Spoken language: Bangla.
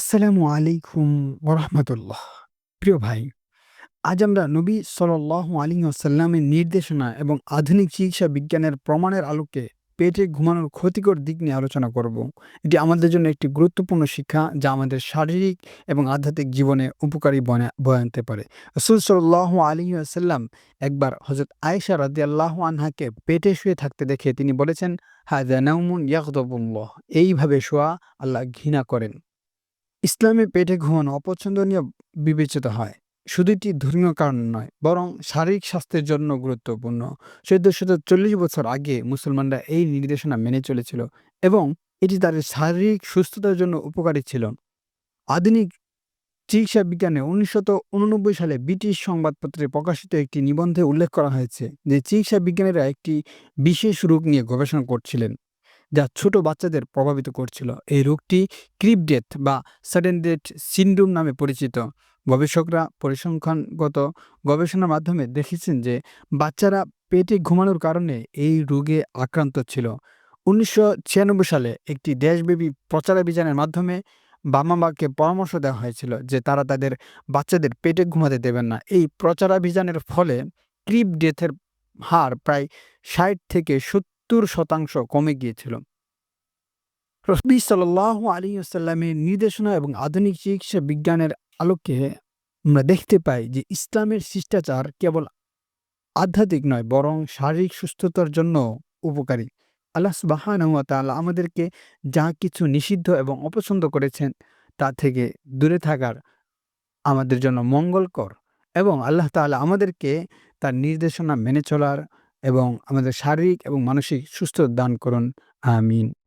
আসসালামু আলাইকুম ওরহমতুল্লাহ। প্রিয় ভাই, আজ আমরা নবী সাল্লাল্লাহু আলাইহি ওয়াসাল্লামের নির্দেশনা এবং আধুনিক চিকিৎসা বিজ্ঞানের প্রমাণের আলোকে পেটে ঘুমানোর ক্ষতিকর দিক নিয়ে আলোচনা করব। এটি আমাদের জন্য একটি গুরুত্বপূর্ণ শিক্ষা যা আমাদের শারীরিক এবং আধ্যাত্মিক জীবনে উপকারী বয়ে আনতে পারে। রাসূল সাল্লাল্লাহু আলাইহি ওয়াসাল্লাম একবার হযরত আয়েশা রাদিয়াল্লাহু আনহাকে পেটে শুয়ে থাকতে দেখে তিনি বলেছেন, "হাযা নাওমুন ইয়াগদাবুল্লাহ।" এইভাবে শোয়া আল্লাহ ঘৃণা করেন। ইসলামে পেটে ঘুমানো অপছন্দনীয় বিবেচিত হয়। শুধু এটি ধর্মীয় কারণ নয়, বরং শারীরিক স্বাস্থ্যের জন্য গুরুত্বপূর্ণ। ১৪৪০ বছর আগে মুসলমানরা এই নির্দেশনা মেনে চলেছিল এবং এটি তাদের শারীরিক সুস্থতার জন্য উপকারী ছিল। আধুনিক চিকিৎসা বিজ্ঞানে ১৯৮৯ সালে ব্রিটিশ সংবাদপত্রে প্রকাশিত একটি নিবন্ধে উল্লেখ করা হয়েছে যে চিকিৎসা বিজ্ঞানীরা একটি বিশেষ রোগ নিয়ে গবেষণা করছিলেন যা ছোট বাচ্চাদের প্রভাবিত করছিল। এই রোগটি ক্রিপ ডেথ বা সাডেন ডেথ সিন্ড্রোম নামে পরিচিত। গবেষকরা পরিসংখ্যানগত গবেষণার মাধ্যমে দেখেছেন যে বাচ্চারা পেটে ঘুমানোর কারণে এই রোগে আক্রান্ত ছিল। ১৯৯৬ সালে একটি দেশব্যাপী প্রচারাভিযানের মাধ্যমে বাবা-মাকে পরামর্শ দেওয়া হয়েছিল যে তারা তাদের বাচ্চাদের পেটে ঘুমাতে দেবেন না। এই প্রচারাভিযানের ফলে ক্রিপ ডেথের হার প্রায় ৬০ থেকে ৭০% কমে গিয়েছিল। নবী সাল্লাল্লাহু আলাইহি ওয়াসাল্লামের নির্দেশনা এবং আধুনিক চিকিৎসা বিজ্ঞানের আলোকে আমরা দেখতে পাই যে ইসলামের শিষ্টাচার কেবল আধ্যাত্মিক নয় বরং শারীরিক সুস্থতার জন্য উপকারী। আল্লাহ সুবহানাহু ওয়া তাআলা আমাদেরকে যা কিছু নিষিদ্ধ এবং অপছন্দ করেছেন তা থেকে দূরে থাকার আমাদের জন্য মঙ্গলকর এবং আল্লাহ তাআলা আমাদেরকে তার নির্দেশনা মেনে চলার এবং আমাদের শারীরিক এবং মানসিক সুস্থতা দান করুন। আমিন।